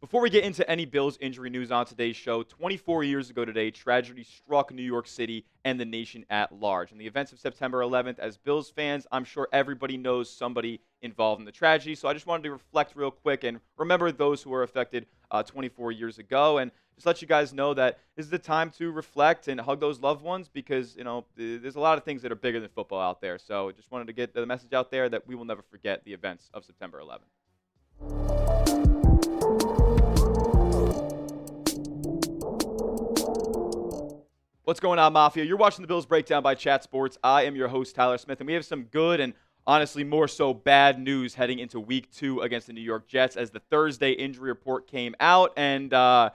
Before we get into any Bills injury news on today's show, 24 years ago today, tragedy struck New York City and the nation at large. In the events of September 11th, as Bills fans, I'm sure everybody knows somebody involved in the tragedy. So I just wanted to reflect real quick and remember those who were affected 24 years ago, and just let you guys know that this is the time to reflect and hug those loved ones because, there's a lot of things that are bigger than football out there. So just wanted to get the message out there that we will never forget the events of September 11th. What's going on, Mafia? You're watching the Bills Breakdown by Chat Sports. I am your host, Tyler Smith, and we have some good and honestly more so bad news heading into Week 2 against the New York Jets as the Thursday injury report came out, and a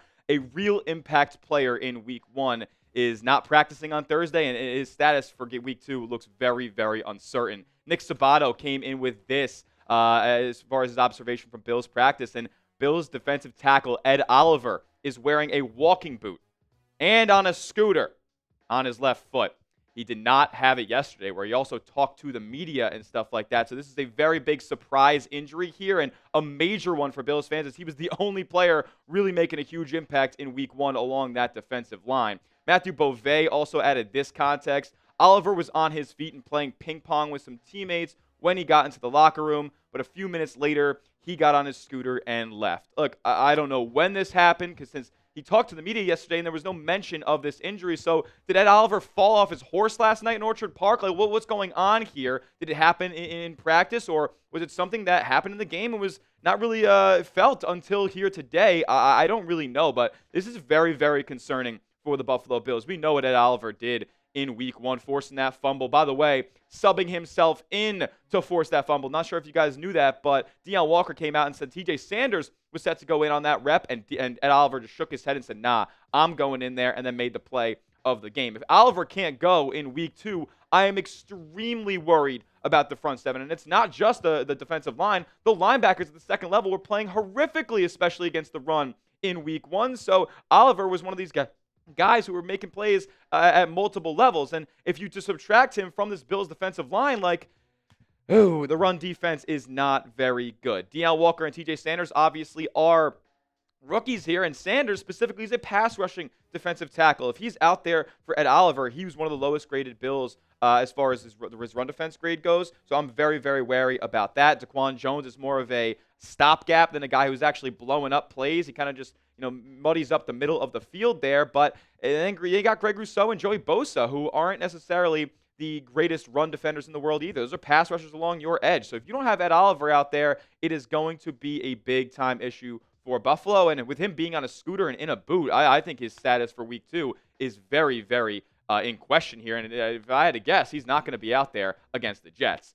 real impact player in Week 1 is not practicing on Thursday, and his status for Week 2 looks very, very uncertain. Nick Sabato came in with this as far as his observation from Bills practice, and Bills defensive tackle Ed Oliver is wearing a walking boot and on a scooter on his left foot. He did not have it yesterday, where he also talked to the media and stuff like that. So this is a very big surprise injury here, and a major one for Bills fans, as he was the only player really making a huge impact in Week 1 along that defensive line. Matthew Beauvais also added this context. Oliver was on his feet and playing ping pong with some teammates when he got into the locker room, but a few minutes later, he got on his scooter and left. Look, I don't know when this happened, because since he talked to the media yesterday and there was no mention of this injury. So did Ed Oliver fall off his horse last night in Orchard Park? Like, what's going on here? Did it happen in practice, or was it something that happened in the game and was not really felt until here today? I don't really know, but this is very, very concerning for the Buffalo Bills. We know what Ed Oliver did in Week 1, forcing that fumble. By the way, subbing himself in to force that fumble. Not sure if you guys knew that, but Deion Walker came out and said TJ Sanders was set to go in on that rep, and Ed Oliver just shook his head and said, nah, I'm going in there, and then made the play of the game. If Oliver can't go in Week 2, I am extremely worried about the front seven. And it's not just the defensive line. The linebackers at the second level were playing horrifically, especially against the run in Week 1. So Oliver was one of these guys who were making plays at multiple levels. And if you just subtract him from this Bills defensive line, the run defense is not very good. Deion Walker and TJ Sanders obviously are rookies here, and Sanders specifically is a pass rushing defensive tackle. If he's out there for Ed Oliver, he was one of the lowest graded Bills as far as his run defense grade goes. So I'm very, very wary about that. Daquan Jones is more of a stopgap than a guy who's actually blowing up plays. He kind of just muddies up the middle of the field there. But then you got Greg Rousseau and Joey Bosa, who aren't necessarily the greatest run defenders in the world either. Those are pass rushers along your edge. So if you don't have Ed Oliver out there, it is going to be a big-time issue for Buffalo. And with him being on a scooter and in a boot, I think his status for Week 2 is very, very in question here. And if I had to guess, he's not going to be out there against the Jets.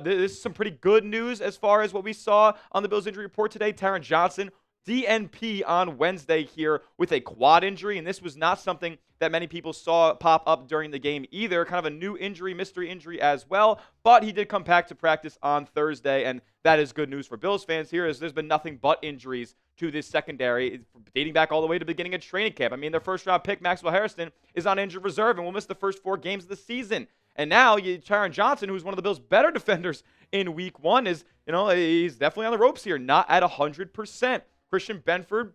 This is some pretty good news as far as what we saw on the Bills injury report today. Taron Johnson, DNP on Wednesday here with a quad injury, and this was not something that many people saw pop up during the game either. Kind of a new injury, mystery injury as well, but he did come back to practice on Thursday, and that is good news for Bills fans here, as there's been nothing but injuries to this secondary dating back all the way to the beginning of training camp. I mean, their first-round pick, Maxwell Harrison, is on injured reserve and will miss the first 4 games of the season. And now Taron Johnson, who's one of the Bills' better defenders in Week 1, is, he's definitely on the ropes here, not at 100%. Christian Benford,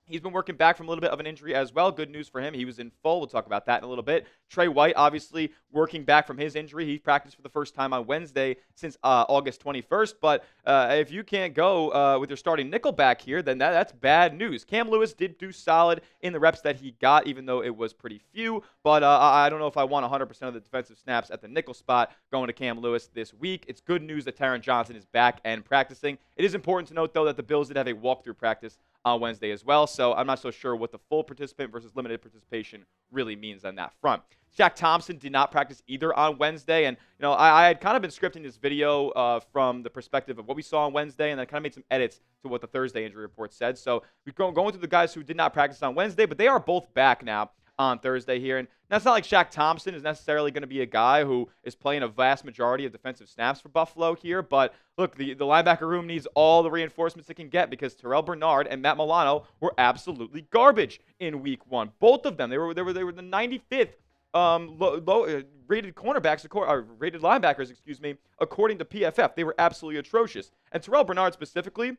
he's been working back from a little bit of an injury as well. Good news for him. He was in full. We'll talk about that in a little bit. Trey White, obviously, working back from his injury. He practiced for the first time on Wednesday since August 21st. But if you can't go with your starting nickel back here, then that's bad news. Cam Lewis did do solid in the reps that he got, even though it was pretty few. But I don't know if I want 100% of the defensive snaps at the nickel spot going to Cam Lewis this week. It's good news that Taron Johnson is back and practicing. It is important to note, though, that the Bills did have a walkthrough practice on Wednesday as well, so I'm not so sure what the full participant versus limited participation really means on that front. Shaq Thompson did not practice either on Wednesday, and I had kind of been scripting this video from the perspective of what we saw on Wednesday, and I kind of made some edits to what the Thursday injury report said. So we're going through the guys who did not practice on Wednesday, but they are both back now on Thursday here. And that's not like Shaq Thompson is necessarily going to be a guy who is playing a vast majority of defensive snaps for Buffalo here. But look, the linebacker room needs all the reinforcements it can get, because Terrell Bernard and Matt Milano were absolutely garbage in Week 1. Both of them. They were the 95th rated cornerbacks, or rated linebackers, according to PFF. They were absolutely atrocious. And Terrell Bernard specifically,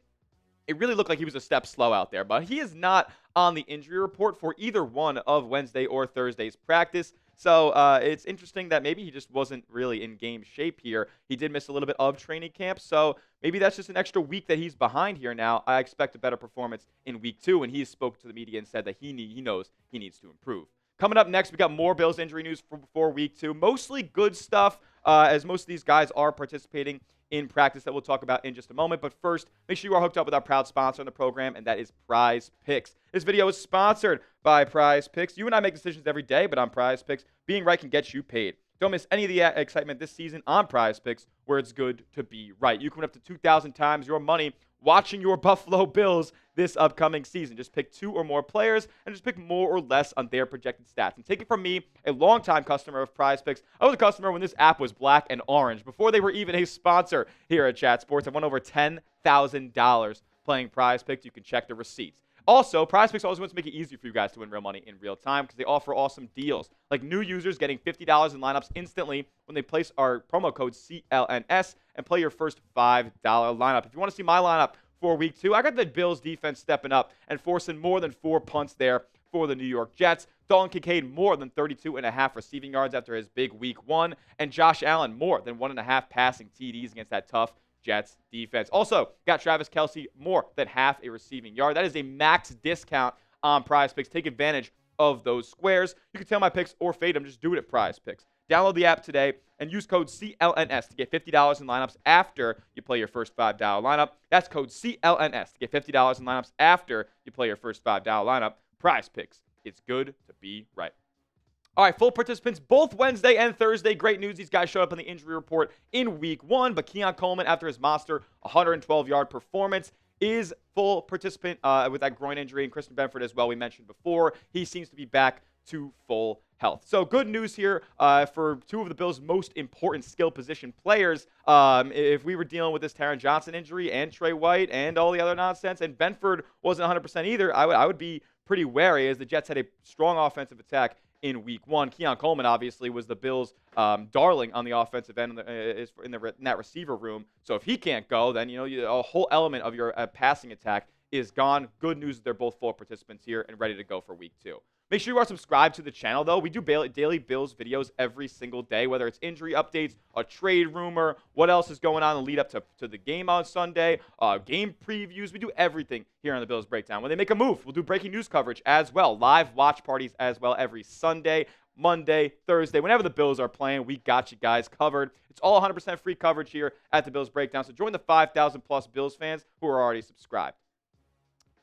it really looked like he was a step slow out there, but he is not on the injury report for either one of Wednesday or Thursday's practice. So it's interesting that maybe he just wasn't really in game shape here. He did miss a little bit of training camp, so maybe that's just an extra week that he's behind here now. I expect a better performance in week 2, and he spoke to the media and said that he knows he needs to improve. Coming up next, we got more Bills injury news for week 2. Mostly good stuff, as most of these guys are participating in practice that we'll talk about in just a moment. But first, make sure you are hooked up with our proud sponsor on the program, and that is Prize Picks. This video is sponsored by Prize Picks. You and I make decisions every day, but on Prize Picks, being right can get you paid. Don't miss any of the excitement this season on Prize Picks, where it's good to be right. You can win up to 2,000 times your money watching your Buffalo Bills this upcoming season. Just pick 2 or more players and just pick more or less on their projected stats. And take it from me, a longtime customer of Prize Picks. I was a customer when this app was black and orange, before they were even a sponsor here at Chat Sports. I've won over $10,000 playing Prize Picks. You can check the receipts. Also, Prize Picks always wants to make it easy for you guys to win real money in real time because they offer awesome deals, like new users getting $50 in lineups instantly when they place our promo code CLNS and play your first $5 lineup. If you want to see my lineup for week 2, I got the Bills defense stepping up and forcing more than 4 punts there for the New York Jets. Dalton Kincaid more than 32.5 receiving yards after his big week 1, and Josh Allen more than 1.5 passing TDs against that tough Jets defense. Also, got Travis Kelce more than half a receiving yard. That is a max discount on Prize Picks. Take advantage of those squares. You can tell my picks or fade them. Just do it at Prize Picks. Download the app today and use code CLNS to get $50 in lineups after you play your first $5 lineup. That's code CLNS to get $50 in lineups after you play your first $5 lineup. Prize Picks. It's good to be right. All right, full participants both Wednesday and Thursday. Great news. These guys showed up on the injury report in week 1, but Keon Coleman, after his monster 112-yard performance, is full participant with that groin injury, and Christian Benford as well, we mentioned before. He seems to be back to full health. So good news here for 2 of the Bills' most important skill position players. If we were dealing with this Taron Johnson injury and Trey White and all the other nonsense, and Benford wasn't 100% either, I would be pretty wary, as the Jets had a strong offensive attack in week 1. Keon Coleman obviously was the Bills' darling on the offensive end in that receiver room. So if he can't go, then a whole element of your passing attack is gone. Good news that they're both full participants here and ready to go for week 2. Make sure you are subscribed to the channel, though. We do daily Bills videos every single day, whether it's injury updates, a trade rumor, what else is going on in the lead up to the game on Sunday, game previews. We do everything here on the Bills Breakdown. When they make a move, we'll do breaking news coverage as well, live watch parties as well every Sunday, Monday, Thursday. Whenever the Bills are playing, we got you guys covered. It's all 100% free coverage here at the Bills Breakdown, so join the 5,000-plus Bills fans who are already subscribed.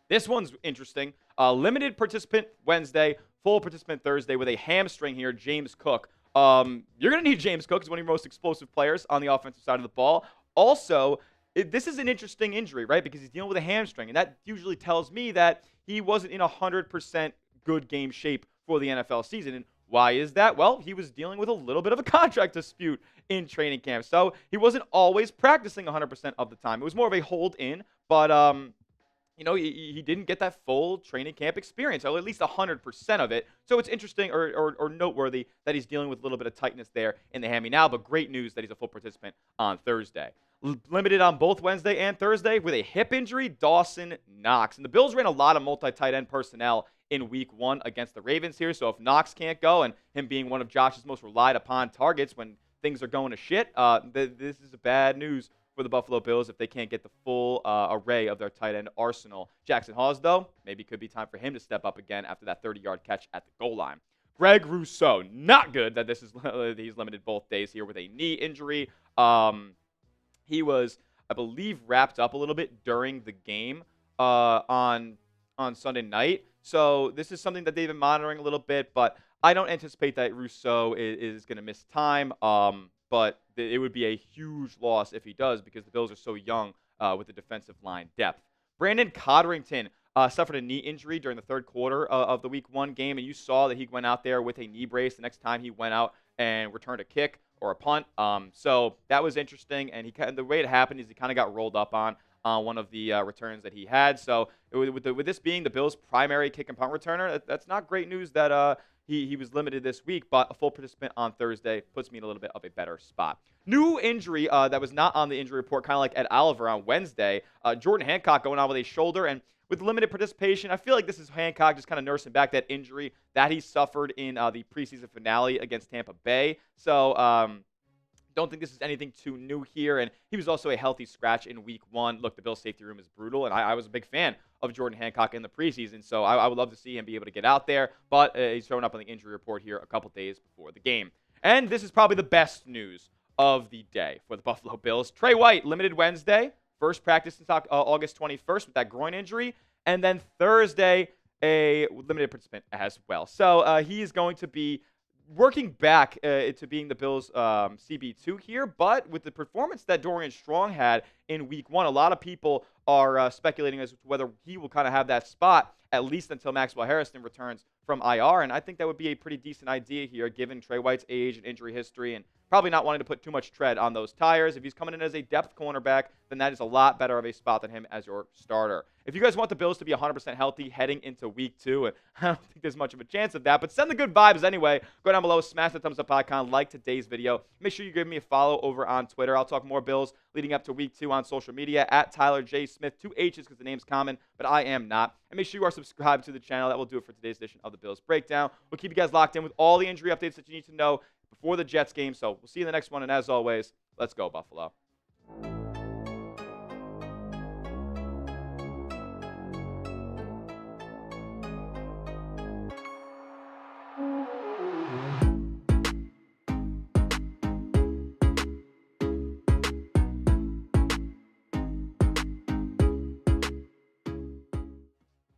This one's interesting. Limited participant Wednesday, full participant Thursday with a hamstring here, James Cook. You're going to need James Cook. He's one of your most explosive players on the offensive side of the ball. Also, this is an interesting injury, right? Because he's dealing with a hamstring, and that usually tells me that he wasn't in 100% good game shape for the NFL season. And why is that? Well, he was dealing with a little bit of a contract dispute in training camp, so he wasn't always practicing 100% of the time. It was more of a hold in, but he didn't get that full training camp experience, or at least 100% of it. So it's interesting or noteworthy that he's dealing with a little bit of tightness there in the hammy now, but great news that he's a full participant on Thursday. Limited on both Wednesday and Thursday with a hip injury, Dawson Knox. And the Bills ran a lot of multi-tight end personnel in week 1 against the Ravens here, so if Knox can't go, and him being one of Josh's most relied upon targets when things are going to shit, this is bad news for the Buffalo Bills if they can't get the full array of their tight end arsenal. Jackson Hawes, though, maybe could be time for him to step up again after that 30-yard catch at the goal line. Greg Rousseau, not good that he's limited both days here with a knee injury. He was, I believe, wrapped up a little bit during the game on Sunday night. So this is something that they've been monitoring a little bit, but I don't anticipate that Rousseau is going to miss time. But it would be a huge loss if he does, because the Bills are so young with the defensive line depth. Brandon Codrington suffered a knee injury during the third quarter of the week 1 game, and you saw that he went out there with a knee brace the next time he went out and returned a kick or a punt. So that was interesting, and the way it happened is he kind of got rolled up on on one of the returns that he had. So with this being the Bills' primary kick and punt returner, that's not great news that he was limited this week, but a full participant on Thursday puts me in a little bit of a better spot. New injury that was not on the injury report, kind of like Ed Oliver on Wednesday. Jordan Hancock going on with a shoulder, and with limited participation, I feel like this is Hancock just kind of nursing back that injury that he suffered in the preseason finale against Tampa Bay. So don't think this is anything too new here. And he was also a healthy scratch in week 1. Look, the Bills safety room is brutal, and I was a big fan of Jordan Hancock in the preseason, so I would love to see him be able to get out there. But he's showing up on the injury report here a couple days before the game. And this is probably the best news of the day for the Buffalo Bills. Trey White, limited Wednesday. First practice since August 21st with that groin injury. And then Thursday, a limited participant as well. So he's going to be working back to being the Bills' CB2 here, but with the performance that Dorian Strong had in week 1, a lot of people are speculating as to whether he will kind of have that spot at least until Maxwell Harrison returns from IR, and I think that would be a pretty decent idea here given Trey White's age and injury history and probably not wanting to put too much tread on those tires. If he's coming in as a depth cornerback, then that is a lot better of a spot than him as your starter. If you guys want the Bills to be 100% healthy heading into week 2, and I don't think there's much of a chance of that, but send the good vibes anyway. Go down below, smash the thumbs up icon, like today's video. Make sure you give me a follow over on Twitter. I'll talk more Bills leading up to week 2 on social media at Tyler J. Smith, 2 H's because the name's common, but I am not. And make sure you are subscribed to the channel. That will do it for today's edition of the Bills Breakdown. We'll keep you guys locked in with all the injury updates that you need to know before the Jets game. So we'll see you in the next one. And as always, let's go, Buffalo.